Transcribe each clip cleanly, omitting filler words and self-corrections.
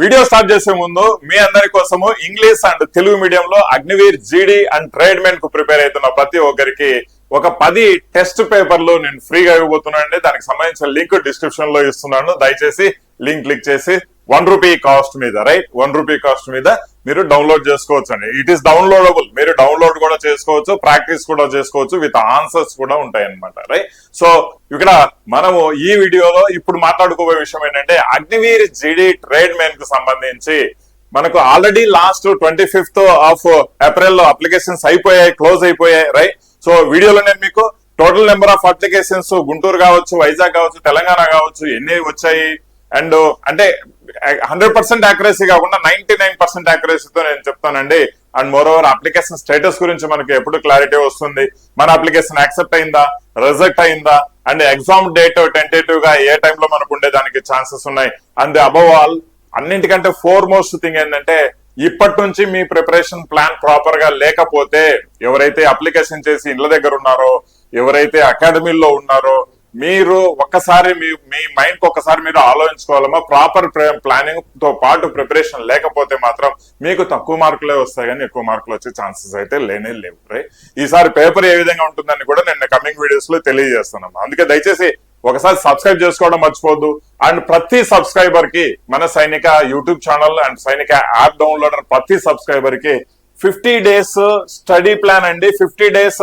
Video start చేసే ముందు మీ అందరి కోసము ఇంగ్లీష్ అండ్ తెలుగు మీడియంలో అగ్నివీర్ జీడీ అండ్ ట్రేడ్ మెన్ కు ప్రిపేర్ అవుతున్న ప్రతి ఒక్కరికి ఒక 10 టెస్ట్ పేపర్లు నేను ఫ్రీగా ఇవ్వబోతున్నానండి. దానికి సంబంధించిన లింక్ డిస్క్రిప్షన్ లో ఇస్తున్నాను. దయచేసి లింక్ క్లిక్ చేసి ₹1 కాస్ట్ మీద ₹1 కాస్ట్ మీద మీరు డౌన్లోడ్ చేసుకోవచ్చు అండి. It is downloadable. మీరు డౌన్లోడ్ కూడా చేసుకోవచ్చు, ప్రాక్టీస్ కూడా చేసుకోవచ్చు, విత్ ఆన్సర్స్ కూడా ఉంటాయి అనమాట. రైట్. సో ఇక్కడ మనము ఈ వీడియోలో ఇప్పుడు మాట్లాడుకోబోయే విషయం ఏంటంటే అగ్నివీర్ జీడీ ట్రేడ్ మెన్ కు సంబంధించి మనకు already last 25th of April లో అప్లికేషన్స్ అయిపోయాయి, క్లోజ్ అయిపోయాయి. రైట్. సో వీడియోలో నేను మీకు total number of applications Guntur కావచ్చు, వైజాగ్ కావచ్చు, తెలంగాణ కావచ్చు ఎన్ని వచ్చాయి అండ్ అంటే 100% యాక్యురసీ కాకుండా 99% యాక్యురసీతో నేను చెప్తానండి. And more over application status గురించి మనకి ఎప్పుడు క్లారిటీ వస్తుంది, మన అప్లికేషన్ యాక్సెప్ట్ అయిందా, రిజెక్ట్ అయిందా, అండ్ ఎగ్జామ్ డేట్ టెంటేటివ్ గా ఏ టైంలో మనకు ఉండేదానికి ఛాన్సెస్ ఉన్నాయి. అండ్ అబవ్ ఆల్ అన్నింటికంటే ఫోర్మోస్ట్ థింగ్ ఏంటంటే ఇప్పటి నుంచి మీ ప్రిపరేషన్ ప్లాన్ ప్రాపర్ గా లేకపోతే, ఎవరైతే అప్లికేషన్ చేసి ఇళ్ల దగ్గర ఉన్నారో, ఎవరైతే అకాడమీలో ఉన్నారో, మీరు ఒక్కసారి మీ మైండ్ కి ఒక్కసారి మీరు ఆలోచించుకోవాలమ్మా. ప్రాపర్ ప్లానింగ్ తో పాటు ప్రిపరేషన్ లేకపోతే మాత్రం మీకు తక్కువ మార్కులే వస్తాయి కానీ ఎక్కువ మార్కులు వచ్చే ఛాన్సెస్ అయితే లేనే లేవు. రైట్. ఈసారి పేపర్ ఏ విధంగా ఉంటుందని కూడా నేను కమింగ్ వీడియోస్ లో తెలియజేస్తున్నాను. అందుకే దయచేసి ఒకసారి సబ్స్క్రైబ్ చేసుకోవడం మర్చిపోద్దు. అండ్ ప్రతి సబ్స్క్రైబర్ కి మన సైనిక యూట్యూబ్ ఛానల్ అండ్ సైనిక యాప్ డౌన్లోడర్ ప్రతి సబ్స్క్రైబర్ కి 50 days స్టడీ ప్లాన్ అండి, 50 days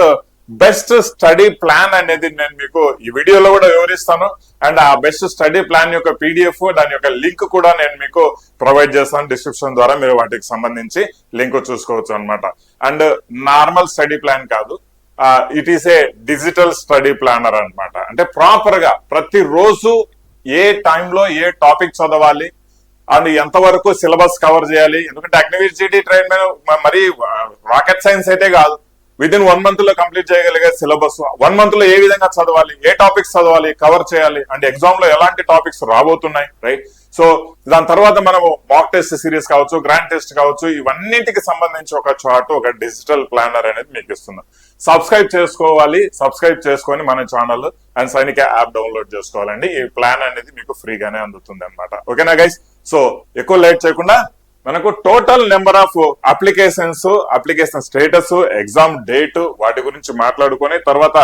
బెస్ట్ స్టడీ ప్లాన్ అనేది నేను మీకు ఈ వీడియోలో కూడా వివరిస్తాను. అండ్ ఆ బెస్ట్ స్టడీ ప్లాన్ యొక్క PDF దాని యొక్క లింక్ కూడా నేను మీకు ప్రొవైడ్ చేస్తాను డిస్క్రిప్షన్ ద్వారా. మీరు వాటికి సంబంధించి లింక్ చూసుకోవచ్చు అనమాట. అండ్ నార్మల్ స్టడీ ప్లాన్ కాదు, it is a digital study planner అనమాట. అంటే ప్రాపర్ గా ప్రతిరోజు ఏ టైంలో ఏ టాపిక్ చదవాలి అండ్ ఎంతవరకు సిలబస్ కవర్ చేయాలి. ఎందుకంటే అగ్నివీర్ జీడీ ట్రైన్ మరి రాకెట్ సైన్స్ అయితే కాదు, విదిన్ 1 month లో కంప్లీట్ చేయగలిగే సిలబస్. 1 month లో ఏ విధంగా చదవాలి, ఏ టాపిక్స్ చదవాలి, కవర్ చేయాలి, అండ్ ఎగ్జామ్ లో ఎలాంటి టాపిక్స్ రాబోతున్నాయి. రైట్. సో దాని తర్వాత మనము మాక్ టెస్ట్ సిరీస్ కావచ్చు, గ్రాండ్ టెస్ట్ కావచ్చు, ఇవన్నింటికి సంబంధించి ఒక చార్ట్, ఒక డిజిటల్ ప్లానర్ అనేది మీకు ఇస్తున్నాం. సబ్స్క్రైబ్ చేసుకోవాలి. సబ్స్క్రైబ్ చేసుకొని మన ఛానల్ అండ్ సైనిక యాప్ డౌన్లోడ్ చేసుకోవాలండి. ఈ ప్లాన్ అనేది మీకు ఫ్రీగానే అందుతుంది అనమాట. ఓకేనా గైస్? సో ఎక్కువ లేట్ చేయకుండా మనకు total number of applications, application status, exam date, వాటి గురించి మాట్లాడుకొని తర్వాత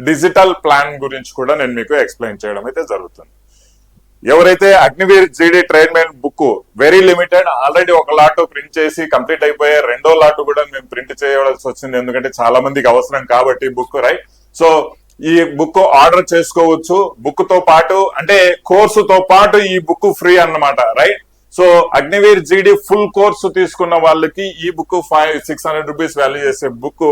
డిజిటల్ ప్లాన్ గురించి కూడా నేను మీకు ఎక్స్ప్లెయిన్ చేయడం అయితే జరుగుతుంది. ఎవరైతే అగ్నివీర్ జీడీ trade men book very limited, already ఒక లాట్ ప్రింట్ చేసి కంప్లీట్ అయిపోయే, 2వ లాట్ కూడా మేము ప్రింట్ చేయవలసి వచ్చింది ఎందుకంటే చాలా మందికి అవసరం కాబట్టి బుక్. రైట్. సో ఈ బుక్ ఆర్డర్ చేసుకోవచ్చు. బుక్ తో పాటు అంటే కోర్సుతో పాటు ఈ బుక్ ఫ్రీ అన్నమాట. రైట్. సో అగ్నివీర్ జీడీ ఫుల్ కోర్సు తీసుకున్న వాళ్ళకి ఈ బుక్ 600 రూపీస్ వాల్యూ చేసే బుక్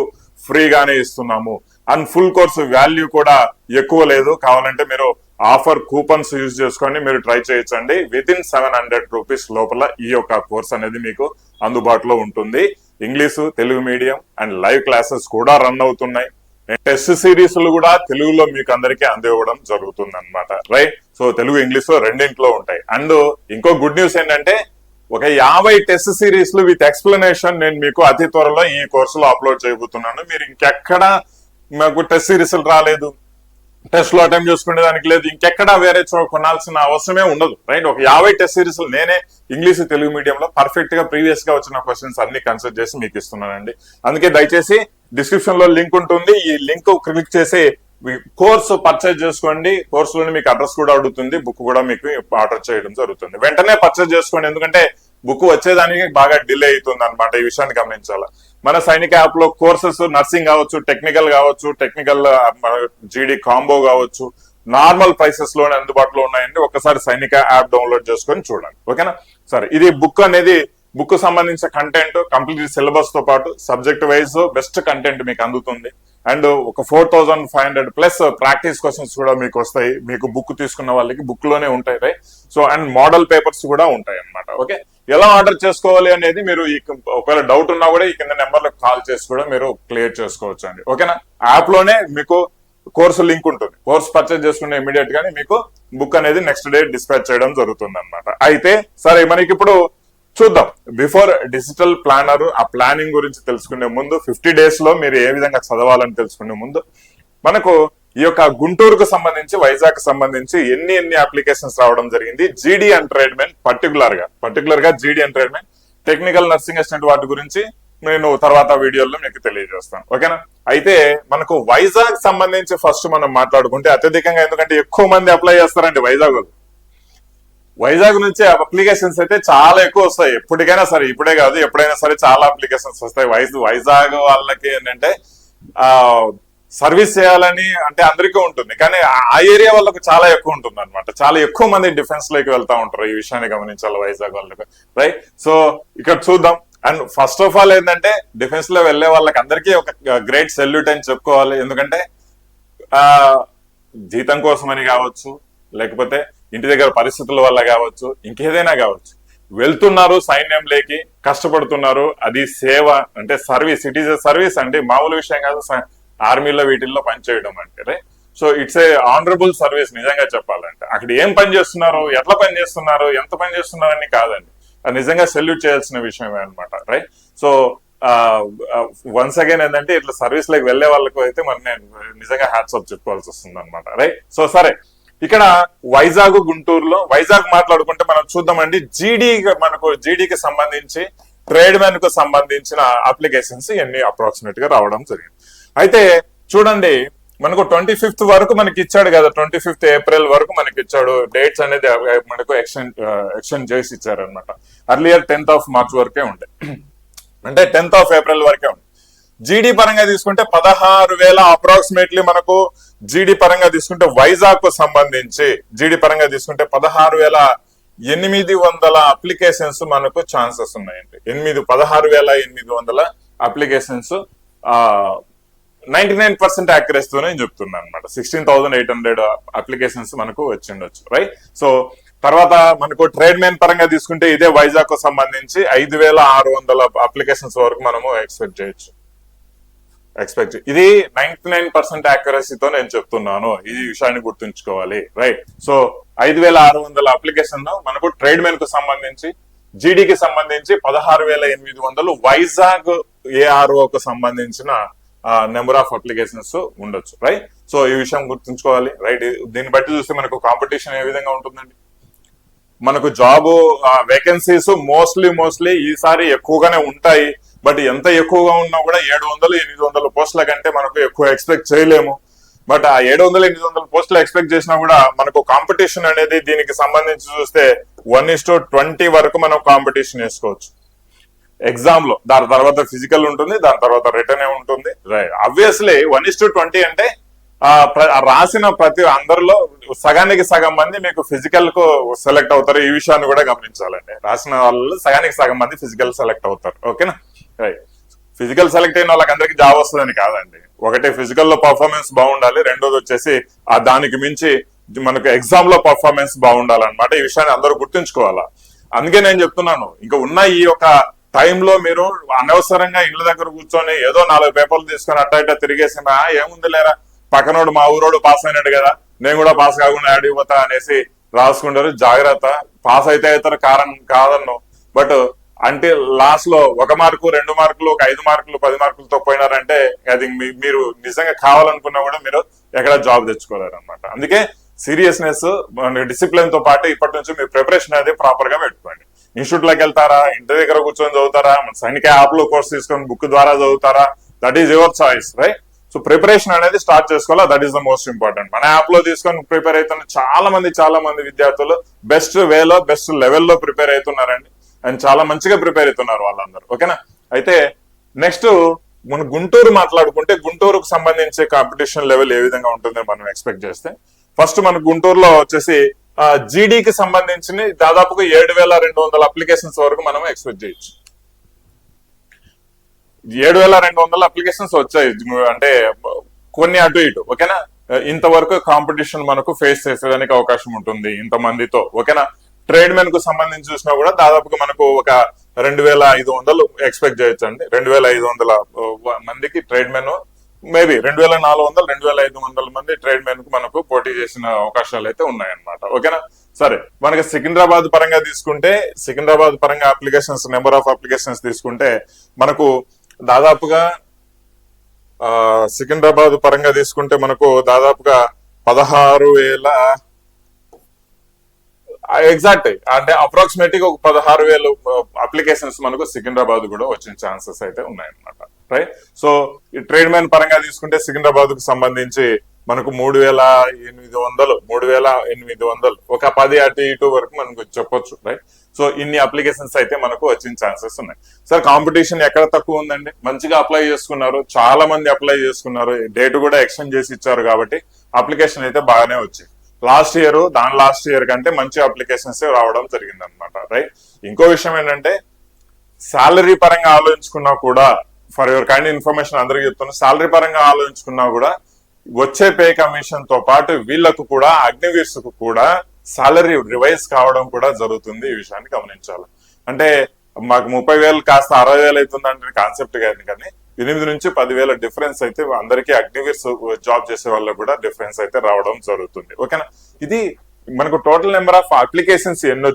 ఫ్రీగానే ఇస్తున్నాము. అండ్ ఫుల్ కోర్సు వాల్యూ కూడా ఎక్కువ లేదు. కావాలంటే మీరు ఆఫర్ కూపన్స్ యూజ్ చేసుకొని మీరు ట్రై చేయొచ్చండి. వితిన్ 700 రూపీస్ లోపల ఈ యొక్క కోర్స్ అనేది మీకు అందుబాటులో ఉంటుంది. English, Telugu medium and live classes కూడా రన్ అవుతున్నాయి. టెస్ట్ సిరీస్లు కూడా తెలుగులో మీకు అందరికీ అందివ్వడం జరుగుతుంది అనమాట. రైట్. సో తెలుగు, ఇంగ్లీష్ రెండింట్లో ఉంటాయి. అండ్ ఇంకో గుడ్ న్యూస్ ఏంటంటే ఒక 50 టెస్ట్ సిరీస్లు విత్ ఎక్స్ప్లెనేషన్ నేను మీకు అతి త్వరలో ఈ కోర్సులో అప్లోడ్ చేయబోతున్నాను. మీరు ఇంకెక్కడ మాకు టెస్ట్ సిరీస్లు రాలేదు, టెస్ట్ లో అటెంప్ట్ చేసుకునే దానికి లేదు, ఇంకెక్కడా వేరే కొనాల్సిన అవసరమే ఉండదు. రైట్. ఒక 50 టెస్ట్ సిరీస్లు నేనే ఇంగ్లీష్, తెలుగు మీడియంలో పర్ఫెక్ట్ గా ప్రీవియస్ గా వచ్చిన క్వశ్చన్స్ అన్ని కన్సిడర్ చేసి మీకు ఇస్తున్నానండి. అందుకే దయచేసి డిస్క్రిప్షన్ లో లింక్ ఉంటుంది. ఈ లింక్ క్లిక్ చేసి కోర్సు పర్చేజ్ చేసుకోండి. కోర్సులోని మీకు అడ్రస్ కూడా అడుగుతుంది, బుక్ కూడా మీకు ఆర్డర్ చేయడం జరుగుతుంది. వెంటనే పర్చేజ్ చేసుకోండి, ఎందుకంటే బుక్ వచ్చేదానికి బాగా డిలే అవుతుంది అనమాట. ఈ విషయాన్ని గమనించాలి. మన సైనిక యాప్ లో కోర్సెస్ నర్సింగ్ కావచ్చు, టెక్నికల్ కావచ్చు, టెక్నికల్ జీడీ కాంబో కావచ్చు, నార్మల్ ప్రైసెస్ లోనే అందుబాటులో ఉన్నాయండి. ఒకసారి సైనిక యాప్ డౌన్లోడ్ చేసుకొని చూడండి. ఓకేనా? సరే, ఇది బుక్ అనేది బుక్ సంబంధించిన కంటెంట్ కంప్లీట్ సిలబస్ తో పాటు సబ్జెక్ట్ వైజ్ బెస్ట్ కంటెంట్ మీకు అందుతుంది. అండ్ ఒక 4500 ప్లస్ ప్రాక్టీస్ క్వశ్చన్స్ కూడా మీకు వస్తాయి. మీకు బుక్ తీసుకున్న వాళ్ళకి బుక్ లోనే ఉంటాయి. Right. So and model papers కూడా ఉంటాయి అనమాట. ఓకే. ఎలా ఆర్డర్ చేసుకోవాలి అనేది మీరు ఒకవేళ డౌట్ ఉన్నా కూడా ఈ కింద నెంబర్లకు కాల్ చేసి కూడా మీరు క్లియర్ చేసుకోవచ్చు అండి. ఓకేనా? యాప్ లోనే మీకు కోర్సు లింక్ ఉంటుంది. కోర్స్ పర్చేజ్ చేసుకునే ఇమీడియట్ గానీ మీకు బుక్ అనేది నెక్స్ట్ డే డిస్పాచ్ చేయడం జరుగుతుంది అనమాట. అయితే సరే, మనకి ఇప్పుడు చూద్దాం. బిఫోర్ డిజిటల్ ప్లానర్ ఆ ప్లానింగ్ గురించి తెలుసుకునే ముందు 50 days లో మీరు ఏ విధంగా చదవాలని తెలుసుకునే ముందు మనకు ఈ యొక్క గుంటూరుకు సంబంధించి వైజాగ్ సంబంధించి ఎన్ని అప్లికేషన్స్ రావడం జరిగింది జీడీ అండ్ ట్రేడ్మెన్ పర్టికులర్ గా జీడీ and tradesmen technical nursing assistant వాటి గురించి నేను తర్వాత వీడియోలో మీకు తెలియజేస్తాను. ఓకేనా? అయితే మనకు వైజాగ్ సంబంధించి ఫస్ట్ మనం మాట్లాడుకుంటే అత్యధికంగా, ఎందుకంటే ఎక్కువ మంది అప్లై చేస్తారండి వైజాగ్ నుంచి అప్లికేషన్స్ అయితే చాలా ఎక్కువ వస్తాయి. ఎప్పటికైనా సరే, ఇప్పుడే కాదు ఎప్పుడైనా సరే చాలా అప్లికేషన్స్ వస్తాయి. వైజాగ్ వాళ్ళకి ఏంటంటే సర్వీస్ చేయాలని అంటే అందరికీ ఉంటుంది, కానీ ఆ ఏరియా వాళ్ళకు చాలా ఎక్కువ ఉంటుంది అనమాట. చాలా ఎక్కువ మంది డిఫెన్స్ లోకి వెళ్తా ఉంటారు. ఈ విషయాన్ని గమనించాలి వైజాగ్ వాళ్ళకి, రైట్? సో ఇక్కడ చూద్దాం. అండ్ ఫస్ట్ ఆఫ్ ఆల్ ఏంటంటే డిఫెన్స్ లో వెళ్లే వాళ్ళకి అందరికీ ఒక గ్రేట్ సెల్యూట్ అని చెప్పుకోవాలి. ఎందుకంటే జీతం కోసమని కావచ్చు, లేకపోతే ఇంటి దగ్గర పరిస్థితుల వల్ల కావచ్చు, ఇంకేదైనా కావచ్చు, వెళ్తున్నారు సైన్యంలోకి, కష్టపడుతున్నారు. అది సేవ అంటే service, it is a service అండి, మామూలు విషయం కాదు ఆర్మీలో వీటిల్లో పనిచేయడం అంటే. So it's a honourable service నిజంగా చెప్పాలంటే. అక్కడ ఏం పని చేస్తున్నారు, ఎట్లా పని చేస్తున్నారు, ఎంత పని చేస్తున్నారు అని కాదండి, అది నిజంగా సెల్యూట్ చేయాల్సిన విషయమే అనమాట, రైట్? సో వన్స్ అగైన్ ఏంటంటే ఇట్లా సర్వీస్ లోకి వెళ్లే వాళ్ళకు అయితే మరి నేను నిజంగా హ్యాట్స్ ఆఫ్ చెప్పుకోవాల్సి వస్తుంది అనమాట, రైట్? సో సరే, ఇక్కడ వైజాగ్ గుంటూరులో వైజాగ్ మాట్లాడుకుంటే మనం చూద్దామండి. జీడీకి సంబంధించి ట్రేడ్ మ్యాన్ కు సంబంధించిన అప్లికేషన్స్ ఇవన్నీ అప్రాక్సిమేట్ గా రావడం జరిగింది. అయితే చూడండి, మనకు 25th వరకు మనకి ఇచ్చాడు కదా, 25th ఏప్రిల్ వరకు మనకి ఇచ్చాడు. డేట్స్ అనేది మనకు ఎక్స్టెండ్ చేసి ఇచ్చారు అనమాట. అర్లియర్ 10th March వరకే ఉండే, అంటే 10th April వరకే ఉండే. జీడీ పరంగా తీసుకుంటే 16,000 అప్రాక్సిమేట్లీ మనకు జీడీ పరంగా తీసుకుంటే వైజాగ్ కు సంబంధించి జీడీ పరంగా తీసుకుంటే 16,800 అప్లికేషన్స్ మనకు ఛాన్సెస్ ఉన్నాయండి. 16,800 అప్లికేషన్స్ 99% యాక్యురసీతో నేను చెప్తున్నాను అనమాట. 16,800 అప్లికేషన్స్ మనకు వచ్చిండొచ్చు, రైట్? సో తర్వాత మనకు ట్రేడ్ మ్యాన్ పరంగా తీసుకుంటే ఇదే వైజాగ్ కు సంబంధించి 5,600 అప్లికేషన్స్ వరకు మనము ఎక్స్పెక్ట్ చేయొచ్చు. ఇది 99% యాక్యురసీతో నేను చెప్తున్నాను, ఈ విషయాన్ని గుర్తుంచుకోవాలి, రైట్? సో 5,600 అప్లికేషన్ మనకు ట్రేడ్ మ్యాన్ కు సంబంధించి, జీడీకి సంబంధించి 16,800 వైజాగ్ ఏఆర్ఓ కు సంబంధించిన నెంబర్ ఆఫ్ అప్లికేషన్స్ ఉండొచ్చు, రైట్? సో ఈ విషయం గుర్తుంచుకోవాలి, రైట్? దీన్ని బట్టి చూస్తే మనకు కాంపిటీషన్ ఏ విధంగా ఉంటుందండి. మనకు జాబ్ వేకెన్సీస్ మోస్ట్లీ ఈసారి ఎక్కువగానే ఉంటాయి. బట్ ఎంత ఎక్కువగా ఉన్నా కూడా 700-800 పోస్టుల కంటే మనకు ఎక్కువ ఎక్స్పెక్ట్ చేయలేము. బట్ ఆ 700-800 పోస్టులు ఎక్స్పెక్ట్ చేసినా కూడా మనకు కాంపిటీషన్ అనేది దీనికి సంబంధించి చూస్తే 1:20 వరకు మనం కాంపిటీషన్ వేసుకోవచ్చు ఎగ్జామ్ లో. దాని తర్వాత ఫిజికల్ ఉంటుంది, దాని తర్వాత రిటర్న్ ఉంటుంది, రైట్? ఆబ్వియస్లీ 1:20 అంటే రాసిన ప్రతి అందరిలో సగానికి సగం మంది మీకు ఫిజికల్ కు సెలెక్ట్ అవుతారు. ఈ విషయాన్ని కూడా గమనించాలండి. రాసిన వాళ్ళు సగానికి సగం మంది ఫిజికల్ సెలెక్ట్ అవుతారు, ఓకేనా? రైట్. ఫిజికల్ సెలెక్ట్ అయిన వాళ్ళకి అందరికి జాబ్ వస్తుందని కాదండి. ఒకటి ఫిజికల్ లో పర్ఫార్మెన్స్ బాగుండాలి, రెండోది వచ్చేసి దానికి మించి మనకు ఎగ్జామ్ లో పర్ఫార్మెన్స్ బాగుండాలన్నమాట. ఈ విషయాన్ని అందరూ గుర్తుంచుకోవాలా. అందుకే నేను చెప్తున్నాను, ఇంకా ఉన్న ఈ యొక్క టైంలో మీరు అనవసరంగా ఇళ్ళ దగ్గర కూర్చొని ఏదో 4 పేపర్లు తీసుకొని అట్ట తిరిగేసి ఏముంది లేరా, పక్కనోడు మా ఊరోడు పాస్ అయినాడు కదా, నేను కూడా పాస్ కాకుండా అడిగిపోతా అనేసి రాసుకుంటారు. జాగ్రత్త, పాస్ అయితే అవుతారు కాదన్ను, బట్ అంటే లాస్ట్ లో 1 మార్కు 2 మార్కులు, ఒక 5 మార్కులు 10 మార్కులతో పోయినారంటే అది మీరు నిజంగా కావాలనుకున్నా కూడా మీరు ఎక్కడ జాబ్ తెచ్చుకోలేరు అనమాట. అందుకే సీరియస్నెస్, డిసిప్లిన్ తో పాటు ఇప్పటి నుంచి మీరు ప్రిపరేషన్ అనేది ప్రాపర్ గా పెట్టుకోండి. ఇన్స్టిట్యూట్ లోకి వెళ్తారా, ఇంటి దగ్గర కూర్చొని చదువుతారా, సైనిక యాప్ లో కోర్స్ తీసుకొని బుక్ ద్వారా చదువుతారా, that is your choice, right? So preparation అనేది స్టార్ట్ చేసుకోవాలా, that is the most important. మన యాప్ లో తీసుకొని ప్రిపేర్ అవుతున్న చాలా మంది విద్యార్థులు బెస్ట్ వేలో బెస్ట్ లెవెల్లో ప్రిపేర్ అవుతున్నారండి, అండ్ చాలా మంచిగా ప్రిపేర్ అవుతున్నారు వాళ్ళందరూ, ఓకేనా? అయితే నెక్స్ట్ మన గుంటూరు మాట్లాడుకుంటే, గుంటూరుకు సంబంధించి కాంపిటీషన్ లెవెల్ ఏ విధంగా ఉంటుందని మనం ఎక్స్పెక్ట్ చేస్తే, ఫస్ట్ మన గుంటూరులో వచ్చేసి జీడీకి సంబంధించి దాదాపుగా 7,200 అప్లికేషన్స్ వరకు మనం ఎక్స్పెక్ట్ చేయొచ్చు. 7,200 అప్లికేషన్స్ వచ్చాయి, అంటే కొన్ని అటు ఇటు, ఓకేనా? ఇంతవరకు కాంపిటీషన్ మనకు ఫేస్ చేసేదానికి అవకాశం ఉంటుంది ఇంతమందితో, ఓకేనా? ట్రేడ్ మెన్ కు సంబంధించి చూసినా కూడా దాదాపుగా మనకు ఒక 2,500 ఎక్స్పెక్ట్ చేయొచ్చు అండి. 2,500 మందికి ట్రేడ్ మెన్, మేబీ 2,400 2,500 మంది ట్రేడ్ మెన్ కు మనకు పోటీ చేసిన అవకాశాలు అయితే ఉన్నాయన్నమాట, ఓకేనా? సరే, మనకి సికింద్రాబాద్ పరంగా తీసుకుంటే, సికింద్రాబాద్ పరంగా అప్లికేషన్స్, నెంబర్ ఆఫ్ అప్లికేషన్స్ తీసుకుంటే మనకు దాదాపుగా సికింద్రాబాద్ పరంగా తీసుకుంటే మనకు దాదాపుగా 16,000 ఎగ్జాక్ట్ అంటే అప్రాక్సిమేట్ గా ఒక 16,000 అప్లికేషన్స్ మనకు సికింద్రాబాద్ కూడా వచ్చిన ఛాన్సెస్ అయితే ఉన్నాయన్నమాట. రైట్. సో ఈ ట్రేడ్ మ్యాన్ పరంగా తీసుకుంటే సికింద్రాబాద్ కు సంబంధించి మనకు 3,800 ఒక 10 అటు ఇటు వరకు మనకు చెప్పొచ్చు. రైట్. సో ఇన్ని అప్లికేషన్స్ అయితే మనకు వచ్చిన ఛాన్సెస్ ఉన్నాయి. సార్ కాంపిటీషన్ ఎక్కడ తక్కువ ఉందండి? మంచిగా అప్లై చేసుకున్నారు, చాలా మంది అప్లై చేసుకున్నారు, డేట్ కూడా ఎక్స్టెండ్ చేసి ఇచ్చారు కాబట్టి అప్లికేషన్ అయితే బాగానే వచ్చాయి. లాస్ట్ ఇయర్ కంటే మంచి అప్లికేషన్స్ రావడం జరిగింది అనమాట. రైట్. ఇంకో విషయం ఏంటంటే శాలరీ పరంగా ఆలోచించుకున్నా కూడా, ఫర్ యువర్ కైండ్ ఇన్ఫర్మేషన్ అందరికీ చెప్తున్నా, శాలరీ పరంగా ఆలోచించుకున్నా కూడా వచ్చే పే కమిషన్ తో పాటు వీళ్లకు కూడా అగ్నివీర్స్ కు కూడా సాలరీ రివైజ్ కావడం కూడా జరుగుతుంది. ఈ విషయాన్ని గమనించాలి. అంటే మాకు 30,000 కాస్త 60,000 అవుతుందంటే కాన్సెప్ట్ కానీ 8 నుంచి 10,000 డిఫరెన్స్ అయితే అందరికీ అగ్నివీర్స్ జాబ్ చేసే వాళ్ళకు కూడా డిఫరెన్స్ అయితే రావడం జరుగుతుంది. ఓకేనా. ఇది మనకు టోటల్ నెంబర్ ఆఫ్ అప్లికేషన్స్ ఎన్ని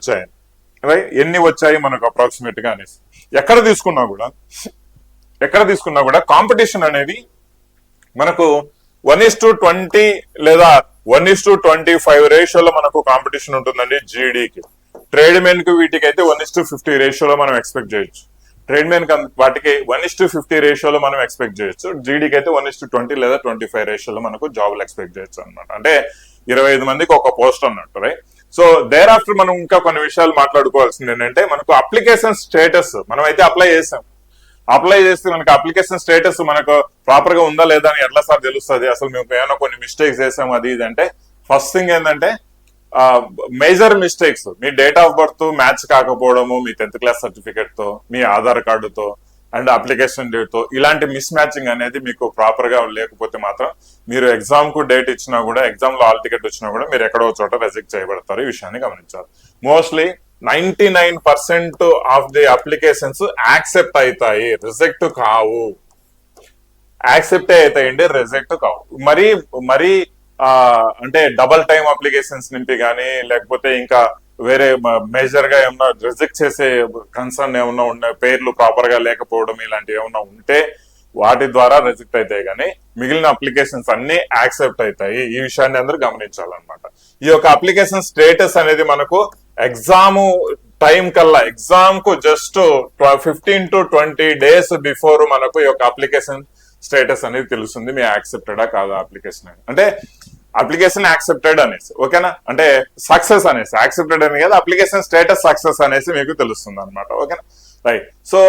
వచ్చాయి మనకు అప్రాక్సిమేట్ గా అనేసి ఎక్కడ తీసుకున్నా కూడా కాంపిటీషన్ అనేది మనకు 1:20 లేదా 1:25 రేషియోలో మనకు కాంపిటీషన్ ఉంటుందండి. జీడీకి, ట్రేడ్ మెన్ కు వీటికి అయితే 1:50 రేషియోలో మనం ఎక్స్పెక్ట్ చేయొచ్చు. ట్రేడ్ మెన్ వాటికి 1:50 రేషియోలో మనం ఎక్స్పెక్ట్ చేయొచ్చు. జీడీకి అయితే 1:20 లేదా 25 రేషియోలో మనకు జాబులు ఎక్స్పెక్ట్ చేయొచ్చు అనమాట. అంటే 25 మందికి ఒక పోస్ట్ అన్నట్టు. రైట్. సో దేర్ ఆఫ్టర్ మనం ఇంకా కొన్ని విషయాలు మాట్లాడుకోవాల్సింది ఏంటంటే మనకు అప్లికేషన్ స్టేటస్ మనం అయితే అప్లై చేస్తే మనకి అప్లికేషన్ స్టేటస్ మనకు ప్రాపర్ గా ఉందా లేదా అని ఎట్లా సార్ తెలుస్తుంది? అసలు మేము ఏమైనా కొన్ని మిస్టేక్స్ చేసాము అది ఇది అంటే ఫస్ట్ థింగ్ ఏంటంటే మేజర్ మిస్టేక్స్, మీ డేట్ ఆఫ్ బర్త్ మ్యాచ్ కాకపోవడము, మీ 10th క్లాస్ సర్టిఫికేట్ తో, మీ ఆధార్ కార్డుతో అండ్ అప్లికేషన్ డేట్ తో ఇలాంటి మిస్ మ్యాచింగ్ అనేది మీకు ప్రాపర్ గా లేకపోతే మాత్రం మీరు ఎగ్జామ్ కు డేట్ ఇచ్చినా కూడా, ఎగ్జామ్ లో హాల్ టికెట్ వచ్చినా కూడా మీరు ఎక్కడో చోట రిజెక్ట్ చేయబడతారు. ఈ విషయాన్ని గమనించాలి. Mostly 99% of the applications accept అవుతాయి, రిజెక్ట్ కావు. యాక్సెప్ట్ అవుతాయండి, రిజెక్ట్ కావు. మరి అంటే డబల్ టైమ్ అప్లికేషన్స్ నింపి కానీ లేకపోతే ఇంకా వేరే మేజర్ గా ఏమన్నా రిజెక్ట్ చేసే కన్సర్న్ ఏమన్నా ఉన్న పేర్లు ప్రాపర్ గా లేకపోవడం ఇలాంటివి ఏమన్నా ఉంటే వాటి ద్వారా రిజెక్ట్ అవుతాయి. కానీ మిగిలిన అప్లికేషన్స్ అన్ని యాక్సెప్ట్ అవుతాయి. ఈ విషయాన్ని అందరూ గమనించాలన్నమాట. ఈ యొక్క అప్లికేషన్ స్టేటస్ అనేది మనకు ఎగ్జామ్ టైం కల్లా, ఎగ్జామ్ కు జస్ట్ 15 to 20 days బిఫోర్ మనకు ఈ యొక్క అప్లికేషన్ స్టేటస్ అనేది తెలుస్తుంది. మీ యాక్సెప్టెడా కాదా అప్లికేషన్ అంటే అప్లికేషన్ యాక్సెప్టెడ్ అనేసి. ఓకేనా. అంటే సక్సెస్ అనేసి, యాక్సెప్టెడ్ అని కదా, అప్లికేషన్ స్టేటస్ సక్సెస్ అనేసి మీకు తెలుస్తుంది అనమాట. ఓకేనా. రైట్. సో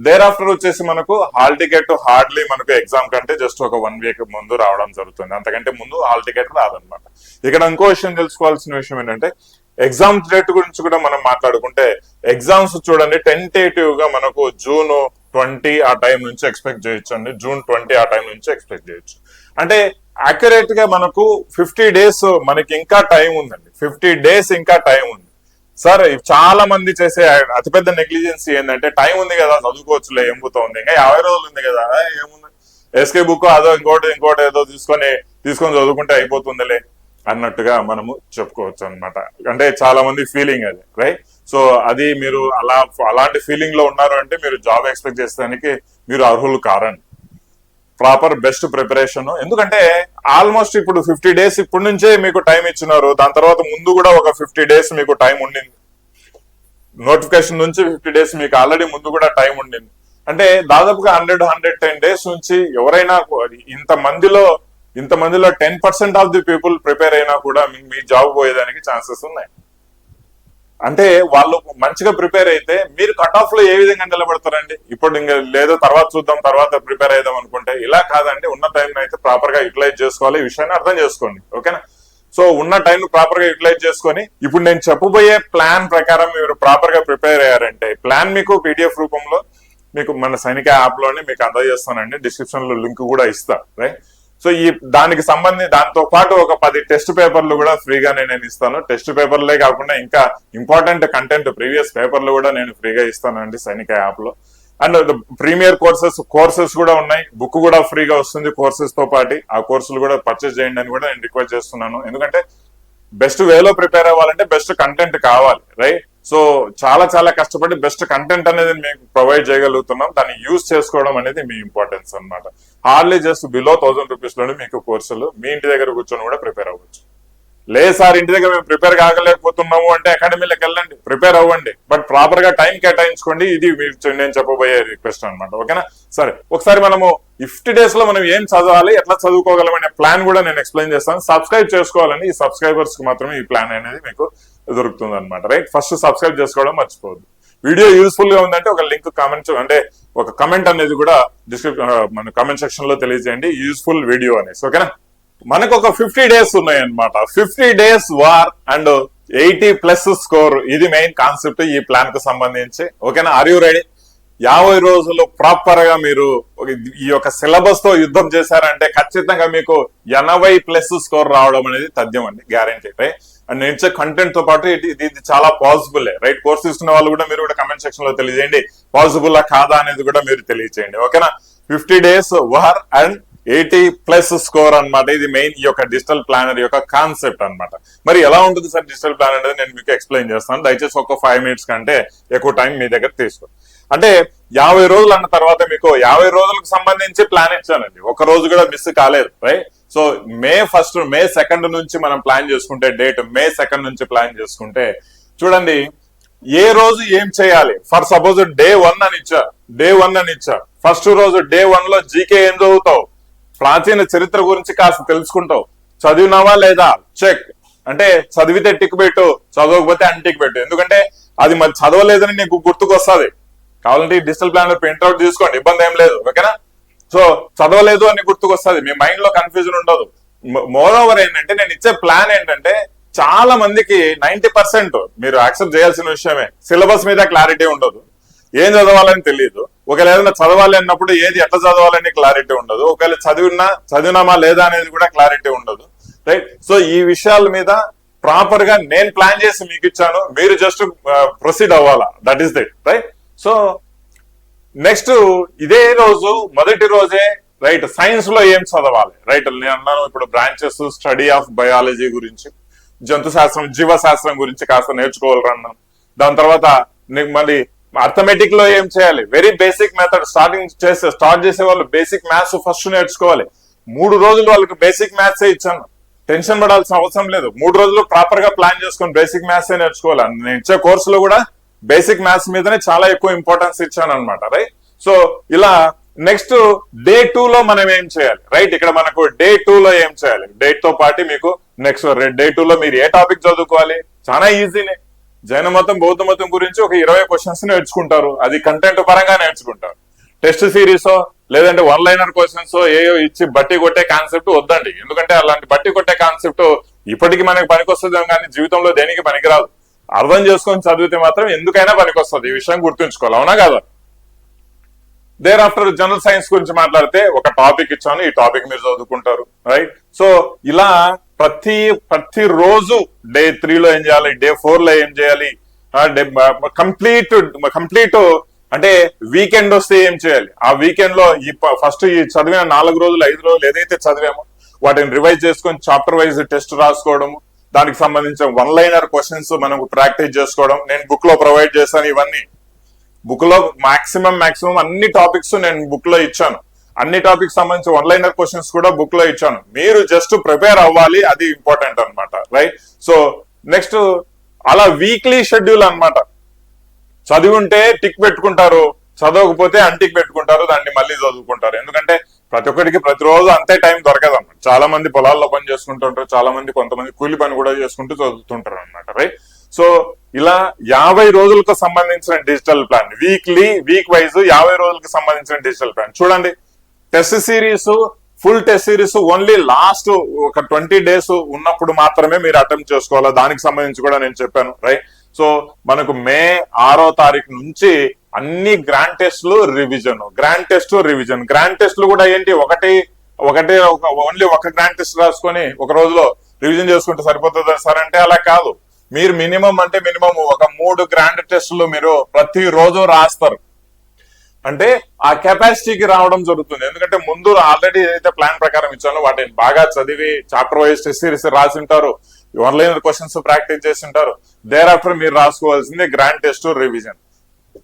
దేర్ ఆఫ్టర్ వచ్చేసి మనకు హాల్ టికెట్ హార్డ్లీ మనకు ఎగ్జామ్ కంటే జస్ట్ ఒక 1 week ముందు రావడం జరుగుతుంది. అంతకంటే ముందు హాల్ టికెట్ రాదనమాట. ఇక్కడ ఇంకో విషయం తెలుసుకోవాల్సిన విషయం ఏంటంటే ఎగ్జామ్ డేట్ గురించి కూడా మనం మాట్లాడుకుంటే ఎగ్జామ్స్ చూడండి టెంటేటివ్ గా మనకు June 20 ఆ టైం నుంచి ఎక్స్పెక్ట్ చేయొచ్చు అండి. June 20 ఆ టైం నుంచి ఎక్స్పెక్ట్ చేయొచ్చు. అంటే అక్యురేట్ గా మనకు 50 days మనకి ఇంకా టైం ఉందండి. 50 days ఇంకా టైం ఉంది. సార్ చాలా మంది చేసే అతిపెద్ద నెగ్లిజెన్సీ ఏంటంటే టైం ఉంది కదా చదువుకోవచ్చులే, ఎంపుతోంది, ఇంకా 50 రోజులు ఉంది కదా, ఏముంది ఎస్కే బుక్ అదో ఇంకోటి ఏదో తీసుకొని చదువుకుంటే అయిపోతుందిలే అన్నట్టుగా మనము చెప్పుకోవచ్చు అనమాట. అంటే చాలా మంది ఫీలింగ్ అది. రైట్. సో అది మీరు అలాంటి ఫీలింగ్ లో ఉన్నారు అంటే మీరు జాబ్ ఎక్స్పెక్ట్ చేసేదానికి మీరు అర్హులు కారండి. Proper best preparation. ఎందుకంటే ఆల్మోస్ట్ ఇప్పుడు 50 days ఇప్పటి నుంచే మీకు టైం ఇచ్చినారు. దాని తర్వాత ముందు కూడా ఒక 50 days మీకు టైం ఉండింది. నోటిఫికేషన్ నుంచి 50 days మీకు ఆల్రెడీ ముందు కూడా టైం ఉండింది. అంటే దాదాపుగా 110 days నుంచి ఎవరైనా ఇంతమందిలో 10% ఆఫ్ ది పీపుల్ ప్రిపేర్ అయినా కూడా మీ జాబ్ పోయేదానికి ఛాన్సెస్ ఉన్నాయి. అంటే వాళ్ళు మంచిగా ప్రిపేర్ అయితే మీరు కట్ ఆఫ్ లో ఏ విధంగా నిలబడతారండి? ఇప్పుడు ఇంకా లేదో తర్వాత చూద్దాం, తర్వాత ప్రిపేర్ అయిదాం అనుకుంటే ఇలా కాదండి. ఉన్న టైం అయితే ప్రాపర్ గా యూటిలైజ్ చేసుకోవాలి. ఈ విషయాన్ని అర్థం చేసుకోండి. ఓకేనా. సో ఉన్న టైం ప్రాపర్ గా యూటిలైజ్ చేసుకొని ఇప్పుడు నేను చెప్పబోయే ప్లాన్ ప్రకారం మీరు ప్రాపర్ గా ప్రిపేర్ అయ్యారంటే ప్లాన్ మీకు PDF రూపంలో మీకు మన సైనిక యాప్ లోనే మీకు అందజేస్తానండి. డిస్క్రిప్షన్ లో లింక్ కూడా ఇస్తా. రైట్. సో దానికి దాంతో పాటు ఒక 10 టెస్ట్ పేపర్లు కూడా ఫ్రీగానే నేను ఇస్తాను. టెస్ట్ పేపర్లే కాకుండా ఇంకా ఇంపార్టెంట్ కంటెంట్ ప్రీవియస్ పేపర్లు కూడా నేను ఫ్రీగా ఇస్తానండి సైనిక యాప్ లో. అండ్ ప్రీమియర్ కోర్సెస్ కూడా ఉన్నాయి. బుక్ కూడా ఫ్రీగా వస్తుంది కోర్సెస్ తో పాటు. ఆ కోర్సులు కూడా పర్చేస్ చేయండి అని కూడా నేను రిక్వెస్ట్ చేస్తున్నాను. ఎందుకంటే బెస్ట్ వేలో ప్రిపేర్ అవ్వాలంటే బెస్ట్ కంటెంట్ కావాలి. రైట్. సో చాలా చాలా కష్టపడి బెస్ట్ కంటెంట్ అనేది మీకు ప్రొవైడ్ చేయగలుగుతున్నాం. దాన్ని యూజ్ చేసుకోవడం అనేది మీ ఇంపార్టెన్స్ అన్నమాట. హార్డ్లీ జస్ట్ బిలో 1000 రూపీస్ లోనే మీకు కోర్సులు మీ ఇంటి దగ్గర కూర్చొని కూడా ప్రిపేర్ అవ్వచ్చు. లేదు సార్ ఇంటి దగ్గర మేము ప్రిపేర్ కాగలేకపోతున్నాము అంటే అకాడమీలోకి వెళ్ళండి, ప్రిపేర్ అవ్వండి, బట్ ప్రాపర్ గా టైం కేటాయించుకోండి. ఇది నేను చెప్పబోయే రిక్వెస్ట్ అనమాట. ఓకేనా? సరే, ఒకసారి మనము 50 days లో మనం ఏం చదవాలి, ఎట్లా చదువుకోగలమనే ప్లాన్ కూడా నేను ఎక్స్ప్లెయిన్ చేస్తాను. సబ్స్క్రైబ్ చేసుకోవాలని, ఈ సబ్స్క్రైబర్స్ కి మాత్రమే ఈ ప్లాన్ అనేది మీకు దొరుకుతుంది అనమాట. రైట్, ఫస్ట్ సబ్స్క్రైబ్ చేసుకోవడం మర్చిపోవద్దు. వీడియో యూస్ఫుల్ గా ఉందంటే ఒక లింక్ కామెంట్ అంటే ఒక కమెంట్ అనేది కూడా డిస్క్రిప్షన్ మన కామెంట్ సెక్షన్ లో తెలియజేయండి, యూస్ఫుల్ వీడియో అనేసి. ఓకేనా? మనకు ఒక 50 days ఉన్నాయి అనమాట. 50 days వార్ అండ్ 80+ స్కోర్, ఇది మెయిన్ కాన్సెప్ట్ ఈ ప్లాన్ కు సంబంధించి. ఓకేనా? Are you ready? 50 రోజులు ప్రాపర్ గా మీరు ఈ యొక్క సిలబస్ తో యుద్ధం చేశారంటే ఖచ్చితంగా మీకు 80+ స్కోర్ రావడం అనేది తథ్యం అండి, గ్యారంటీ. రైట్, అండ్ నేను ఇచ్చే కంటెంట్ తో పాటు ఇది చాలా పాసిబుల్. రైట్, కోర్స్ తీసుకున్న వాళ్ళు కూడా మీరు కూడా కమెంట్ సెక్షన్ లో తెలియజేయండి, పాసిబుల్ కాదా అనేది కూడా మీరు తెలియజేయండి. ఓకేనా? 50 days వార్ అండ్ 80+ స్కోర్ అన్నమాట. ఇది మెయిన్ ఈ యొక్క డిజిటల్ ప్లానర్ యొక్క కాన్సెప్ట్ అన్నమాట. మరి ఎలా ఉంటుంది సార్ డిజిటల్ ప్లాన్ అనేది నేను మీకు ఎక్స్ప్లెయిన్ చేస్తాను. దయచేసి ఒక 5 minutes కంటే ఎక్కువ టైం మీ దగ్గర తీసుకో. అంటే 50 రోజులు అన్న తర్వాత మీకు 50 రోజులకు సంబంధించి ప్లాన్ ఇచ్చానండి, ఒక రోజు కూడా మిస్ కాలేదు. రైట్, సో మే 2nd నుంచి మనం ప్లాన్ చేసుకుంటే, డేట్ మే 2nd నుంచి ప్లాన్ చేసుకుంటే, చూడండి ఏ రోజు ఏం చేయాలి. ఫర్ సపోజ్ డే 1 అని ఇచ్చా. ఫస్ట్ రోజు డే 1 లో జీకే ఏం చదువుతావు, ప్రాచీన చరిత్ర గురించి కాస్త తెలుసుకుంటావు. చదివినావా లేదా చెక్, అంటే చదివితే టిక్ పెట్టు, చదవకపోతే అన్టిక్ పెట్టు. ఎందుకంటే అది మరి చదవలేదని నీకు గుర్తుకొస్తుంది. కావాలంటే ఈ డిజిటల్ ప్లానర్ ప్రింట్అవుట్ తీసుకోండి, ఇబ్బంది ఏం లేదు. ఓకేనా? సో చదవలేదు అని గుర్తుకొస్తుంది, మీ మైండ్ లో కన్ఫ్యూజన్ ఉండదు. మోర్ ఓవర్ ఏంటంటే నేను ఇచ్చే ప్లాన్ ఏంటంటే చాలా మందికి 90% మీరు యాక్సెప్ట్ చేయాల్సిన విషయమే, సిలబస్ మీద క్లారిటీ ఉండదు, ఏం చదవాలని తెలియదు. ఒకవేళ ఏదైనా చదవాలి అన్నప్పుడు ఏది ఎట్లా చదవాలని క్లారిటీ ఉండదు. ఒకవేళ చదివినామా లేదా అనేది కూడా క్లారిటీ ఉండదు. రైట్, సో ఈ విషయాల మీద ప్రాపర్ గా నేను ప్లాన్ చేసి మీకు ఇచ్చాను, మీరు జస్ట్ ప్రొసీడ్ అవ్వాలా. That is it. Right, so next ఇదే రోజు మొదటి రోజే రైట్ సైన్స్ లో ఏం చదవాలి. రైట్, నేను అన్నాను ఇప్పుడు బ్రాంచెస్, స్టడీ ఆఫ్ బయాలజీ గురించి, జంతు శాస్త్రం, జీవశాస్త్రం గురించి కాస్త నేర్చుకోవాలన్నాను. దాని తర్వాత మళ్ళీ అర్థమెటిక్ లో ఏం చేయాలి, వెరీ బేసిక్ మెథడ్. స్టార్ట్ చేసే వాళ్ళు బేసిక్ మ్యాథ్స్ ఫస్ట్ నేర్చుకోవాలి. 3 రోజులు వాళ్ళకి బేసిక్ మ్యాథ్స్ ఇచ్చాను, టెన్షన్ పడాల్సిన అవసరం లేదు. 3 రోజులు ప్రాపర్ గా ప్లాన్ చేసుకొని బేసిక్ మ్యాథ్స్ నేర్చుకోవాలి. నేను ఇచ్చే కోర్సులో కూడా బేసిక్ మ్యాథ్స్ మీదనే చాలా ఎక్కువ ఇంపార్టెన్స్ ఇచ్చాను అనమాట. రైట్, సో ఇలా నెక్స్ట్ డే 2 లో మనం ఏం చేయాలి. రైట్, ఇక్కడ మనకు డే 2 లో ఏం చేయాలి, డేట్ తో పాటు మీకు నెక్స్ట్ డే 2 లో మీరు ఏ టాపిక్ చదువుకోవాలి, చాలా ఈజీనే. జైన మతం, బౌద్ధ మతం గురించి ఒక 20 క్వశ్చన్స్ నేర్చుకుంటారు, అది కంటెంట్ పరంగా నేర్చుకుంటారు. టెస్ట్ సిరీసో లేదంటే 1-liner క్వశ్చన్స్ ఏయో ఇచ్చి బట్టి కొట్టే కాన్సెప్ట్ వద్దండి. ఎందుకంటే అలాంటి బట్టి కొట్టే కాన్సెప్ట్ ఇప్పటికి మనకి పనికొస్తుంది కానీ జీవితంలో దేనికి పనికిరాదు. అర్థం చేసుకొని చదివితే మాత్రం ఎందుకైనా పనికొస్తుంది, ఈ విషయం గుర్తుంచుకోవాలి. అవునా కదా? దేర్ ఆఫ్టర్ జనరల్ సైన్స్ గురించి మాట్లాడితే ఒక టాపిక్ ఇచ్చాను, ఈ టాపిక్ మీరు చదువుకుంటారు. రైట్, సో ఇలా ప్రతి రోజు డే 3 లో ఏం చేయాలి, డే 4 లో ఏం చేయాలి, కంప్లీట్ అంటే వీకెండ్ వస్తే ఏం చేయాలి. ఆ వీకెండ్ లో ఫస్ట్ ఈ చదివిన 4 రోజులు 5 రోజులు ఏదైతే చదివామో వాటిని రివైజ్ చేసుకొని చాప్టర్ వైజ్ టెస్ట్ రాసుకోవడము, దానికి సంబంధించిన 1-liner క్వశ్చన్స్ మనకు ప్రాక్టీస్ చేసుకోవడం. నేను బుక్ లో ప్రొవైడ్ చేశాను, ఇవన్నీ బుక్ లో మాక్సిమం అన్ని టాపిక్స్ నేను బుక్ లో ఇచ్చాను. అన్ని టాపిక్స్ సంబంధించి 1-liner క్వశ్చన్స్ కూడా బుక్ లో ఇచ్చాను. మీరు జస్ట్ ప్రిపేర్ అవ్వాలి, అది ఇంపార్టెంట్ అనమాట. రైట్, సో నెక్స్ట్ అలా వీక్లీ షెడ్యూల్ అనమాట. చదివి ఉంటే టిక్ పెట్టుకుంటారు, చదవకపోతే అన్టిక్ పెట్టుకుంటారు, దాన్ని మళ్ళీ చదువుకుంటారు. ఎందుకంటే ప్రతి ఒక్కరికి ప్రతిరోజు అంతే టైం దొరకదు అన్నమాట. చాలా మంది పొలాల్లో పని చేసుకుంటుంటారు, చాలా మంది కొంతమంది కూలి పని కూడా చేసుకుంటూ చదువుతుంటారు అనమాట. రైట్, సో ఇలా 50 రోజులకు సంబంధించిన డిజిటల్ ప్లాన్, వీక్ వైజ్ 50 రోజులకు సంబంధించిన డిజిటల్ ప్లాన్. చూడండి, test series, full test series only last ఒక 20 days ఉన్నప్పుడు మాత్రమే మీరు అటెంప్ట్ చేసుకోవాలి. దానికి సంబంధించి కూడా నేను చెప్పాను. రైట్, సో మనకు మే 6వ తారీఖు నుంచి అన్ని గ్రాండ్ టెస్ట్లు రివిజన్, గ్రాండ్ టెస్ట్లు కూడా ఏంటి, ఓన్లీ ఒక గ్రాండ్ టెస్ట్ రాసుకొని ఒక రోజులో రివిజన్ చేసుకుంటే సరిపోతుంది సార్ అంటే అలా కాదు. మీరు మినిమం ఒక 3 గ్రాండ్ టెస్టులు మీరు ప్రతి రోజు రాస్తారు. అంటే ఆ కెపాసిటీకి రావడం జరుగుతుంది. ఎందుకంటే ముందు ఆల్రెడీ ఏదైతే ప్లాన్ ప్రకారం ఇచ్చానో వాటిని బాగా చదివి చాప్టర్ వైజ్ టెస్ట్ సిరీస్ రాసి ఉంటారు. లైనర్ క్వశ్చన్స్ ప్రాక్టీస్ చేసి ఉంటారు. దేర్ ఆఫ్టర్ మీరు రాసుకోవాల్సింది గ్రాండ్ టెస్ట్ రివిజన్.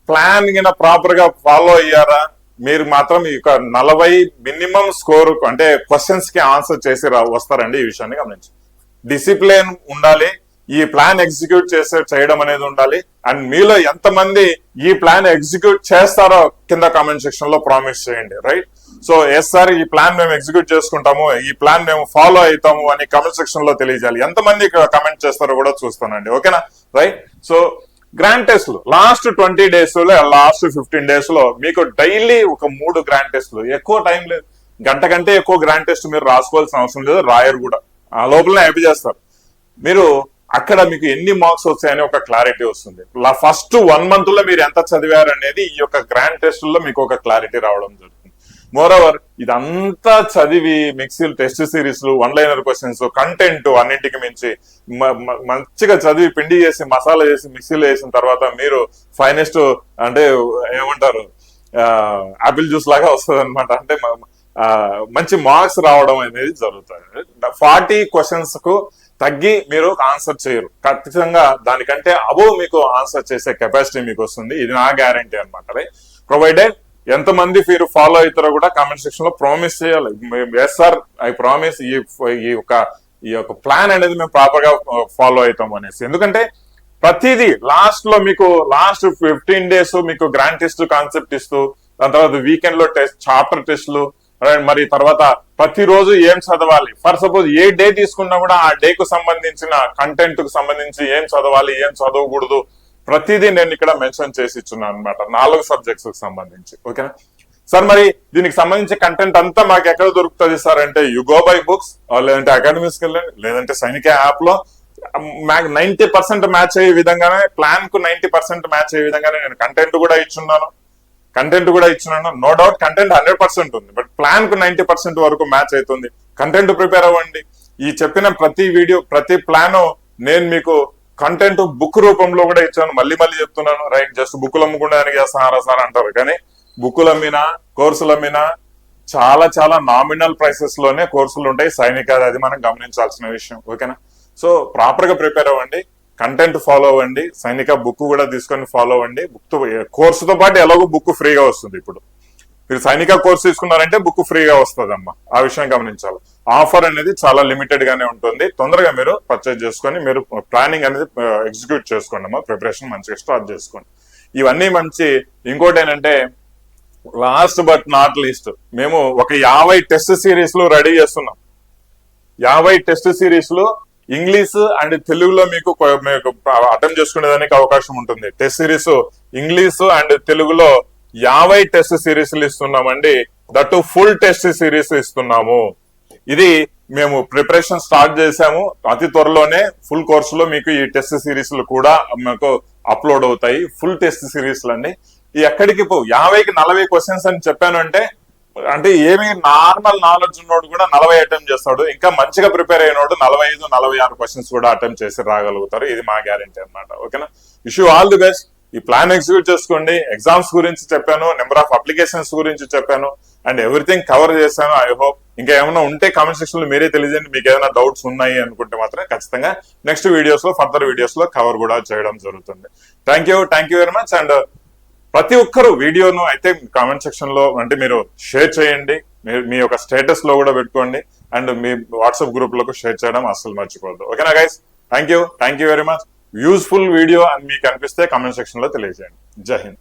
ప్లాన్ కింద ప్రాపర్ గా ఫాలో అయ్యారా మీరు మాత్రం ఈ 40 మినిమం స్కోర్ అంటే క్వశ్చన్స్ కి ఆన్సర్ చేసి వస్తారండి. ఈ విషయాన్ని గమనించి డిసిప్లిన్ ఉండాలి, ఈ ప్లాన్ ఎగ్జిక్యూట్ చేయడం అనేది ఉండాలి. అండ్ మీలో ఎంతమంది ఈ ప్లాన్ ఎగ్జిక్యూట్ చేస్తారో కింద కామెంట్ సెక్షన్ లో ప్రామిస్ చేయండి. రైట్? సో ఎస్ సార్, ఈ ప్లాన్ మేము ఎగ్జిక్యూట్ చేసుకుంటాము, ఈ ప్లాన్ మేము ఫాలో అవుతాము అని కామెంట్ సెక్షన్ లో తెలియజేయాలి. ఎంతమంది కమెంట్ చేస్తారో కూడా చూస్తానండి. ఓకేనా? రైట్? సో గ్రాండ్ టెస్ట్లు లాస్ట్ 20 days లో, లాస్ట్ 15 days లో మీకు డైలీ ఒక 3 గ్రాండ్ టెస్ట్లు, ఎక్కువ టైం లేదు, గంట కంటే ఎక్కువ గ్రాండ్ టెస్ట్ మీరు రాసుకోవాల్సిన అవసరం లేదు, రాయరు కూడా. ఆ లోపలనే అయిపోయి చేస్తారు మీరు. అక్కడ మీకు ఎన్ని మార్క్స్ వచ్చాయని ఒక క్లారిటీ వస్తుంది. ఫస్ట్ 1 month లో మీరు ఎంత చదివారు అనేది ఈ యొక్క గ్రాండ్ టెస్టుల్లో మీకు ఒక క్లారిటీ రావడం జరుగుతుంది. మోరోవర్ ఇదంతా చదివి మిక్సీలు, టెస్ట్ సిరీస్లు, 1-liner క్వశ్చన్స్, కంటెంట్ అన్నింటికి మించి మంచిగా చదివి పిండి చేసి మసాలా చేసి మిక్సీలో వేసిన తర్వాత మీరు ఫైనెస్ట్ అంటే ఏమంటారు ఆపిల్ జ్యూస్ లాగా వస్తుంది అనమాట. అంటే మంచి మార్క్స్ రావడం అనేది జరుగుతుంది. 40 questions కు తగ్గి మీరు ఆన్సర్ చేయరు. ఖచ్చితంగా దానికంటే అబోవ్ మీకు ఆన్సర్ చేసే కెపాసిటీ మీకు వస్తుంది. ఇది నా గ్యారంటీ అనమాట. ప్రొవైడెడ్ ఎంతమంది మీరు ఫాలో అవుతారో కూడా కామెంట్ సెక్షన్ లో ప్రామిస్ చేయాలి. ఎస్ సార్, ఐ ప్రామిస్ ఈ యొక్క ప్లాన్ అనేది మేము ప్రాపర్ గా ఫాలో అవుతాం అనేసి. ఎందుకంటే ప్రతిదీ లాస్ట్ లో మీకు లాస్ట్ 15 days మీకు గ్రాండ్ టెస్ట్ కాన్సెప్ట్ ఇస్తూ, దాని తర్వాత వీకెండ్ లో టెస్ట్, చాప్టర్ టెస్ట్లు, మరి తర్వాత ప్రతిరోజు ఏం చదవాలి, ఫర్ సపోజ్ ఏ డే తీసుకున్నా కూడా ఆ డే కు సంబంధించిన కంటెంట్ కు సంబంధించి ఏం చదవాలి, ఏం చదవకూడదు, ప్రతిదీ నేను ఇక్కడ మెన్షన్ చేసి ఇచ్చున్నాను అనమాట 4 subjects కు సంబంధించి. ఓకేనా సార్? మరి దీనికి సంబంధించి కంటెంట్ అంతా మాకు ఎక్కడ దొరుకుతుంది సార్ అంటే, యు గో బై బుక్స్, లేదంటే అకాడమిక్స్ వెళ్ళండి, లేదంటే సైనిక యాప్ లో 90% మ్యాచ్ అయ్యే విధంగానే, ప్లాన్ కు 90% మ్యాచ్ అయ్యే విధంగానే నేను కంటెంట్ కూడా ఇచ్చున్నాను. నో డౌట్ కంటెంట్ 100% ఉంది, బట్ ప్లాన్ కు 90% వరకు మ్యాచ్ అవుతుంది. కంటెంట్ ప్రిపేర్ అవ్వండి. ఈ చెప్పిన ప్రతి వీడియో, ప్రతి ప్లాన్ నేను మీకు కంటెంట్ బుక్ రూపంలో కూడా ఇచ్చాను. మళ్ళీ చెప్తున్నాను. రైట్? జస్ట్ బుక్కులు అమ్ముకుంటానికి చేస్తారా సార్ అంటారు, కానీ బుక్కులు అమ్మినా, కోర్సులు అమ్మినా చాలా చాలా నామినల్ ప్రైసెస్ లోనే కోర్సులు ఉంటాయి. సైనిక అది మనం గమనించాల్సిన విషయం. ఓకేనా? సో ప్రాపర్ గా ప్రిపేర్ అవ్వండి, కంటెంట్ ఫాలో అవ్వండి, సైనిక బుక్ కూడా తీసుకొని ఫాలో అవ్వండి. కోర్సుతో పాటు ఎలాగో బుక్ ఫ్రీగా వస్తుంది. ఇప్పుడు మీరు సైనిక కోర్సు తీసుకున్నారంటే బుక్ ఫ్రీగా వస్తుంది అమ్మా. ఆ విషయం గమనించాలి. ఆఫర్ అనేది చాలా లిమిటెడ్ గానే ఉంటుంది. తొందరగా మీరు పర్చేజ్ చేసుకొని మీరు ప్లానింగ్ అనేది ఎగ్జిక్యూట్ చేసుకోండి అమ్మా. ప్రిపరేషన్ మంచిగా స్టార్ట్ చేసుకోండి. ఇవన్నీ మంచి. ఇంకోటి ఏంటంటే, లాస్ట్ బట్ నాట్ లీస్ట్, మేము ఒక 50 టెస్ట్ సిరీస్ లో రెడీ చేస్తున్నాం. 50 టెస్ట్ సిరీస్ లో ఇంగ్లీష్ అండ్ తెలుగులో మీకు అటెంప్ట్ చేసుకునేదానికి అవకాశం ఉంటుంది. టెస్ట్ సిరీస్ ఇంగ్లీష్ అండ్ తెలుగులో 50 టెస్ట్ సిరీస్లు ఇస్తున్నామండి. దట్టు ఫుల్ టెస్ట్ సిరీస్ ఇస్తున్నాము. ఇది మేము ప్రిపరేషన్ స్టార్ట్ చేసాము. అతి త్వరలోనే ఫుల్ కోర్సులో మీకు ఈ టెస్ట్ సిరీస్లు కూడా మీకు అప్లోడ్ అవుతాయి. ఫుల్ టెస్ట్ సిరీస్లు అండి. ఈ ఎక్కడికి 50కి 40 క్వశ్చన్స్ అని చెప్పాను అంటే ఏమి నార్మల్ నాలెడ్జ్ ఉన్నోడు కూడా 40 అటెంప్ట్ చేస్తాడు. ఇంకా మంచిగా ప్రిపేర్ అయినోడు 45, 46 క్వశ్చన్స్ కూడా అటెంప్ట్ చేసి రాగలుగుతారు. ఇది మా గ్యారెంటీ అనమాట. ఓకేనా? Wish you all the best. ఈ ప్లాన్ ఎగ్జిక్యూట్ చేసుకోండి. ఎగ్జామ్స్ గురించి చెప్పాను, నెంబర్ ఆఫ్ అప్లికేషన్స్ గురించి చెప్పాను, అండ్ ఎవ్రీథింగ్ కవర్ చేశాను. ఐ హోప్ ఇంకా ఏమైనా ఉంటే కామెంట్ సెక్షన్ లో మీరే తెలియజేయండి. మీకు ఏమైనా డౌట్స్ ఉన్నాయి అనుకుంటే మాత్రం ఖచ్చితంగా నెక్స్ట్ వీడియోస్ లో, ఫర్దర్ వీడియోస్ లో కవర్ కూడా చేయడం జరుగుతుంది. Thank you very much. And ప్రతి ఒక్కరు వీడియోను అయితే కామెంట్ సెక్షన్ లో అంటే మీరు షేర్ చేయండి. మీ యొక్క స్టేటస్ లో కూడా పెట్టుకోండి. అండ్ మీ వాట్సాప్ గ్రూప్ లకు షేర్ చేయడం అస్సలు మర్చిపోవద్దు. ఓకేనా guys? Thank you very much. Useful video అని మీకు అనిపిస్తే కామెంట్ సెక్షన్ లో తెలియజేయండి. జై హింద్.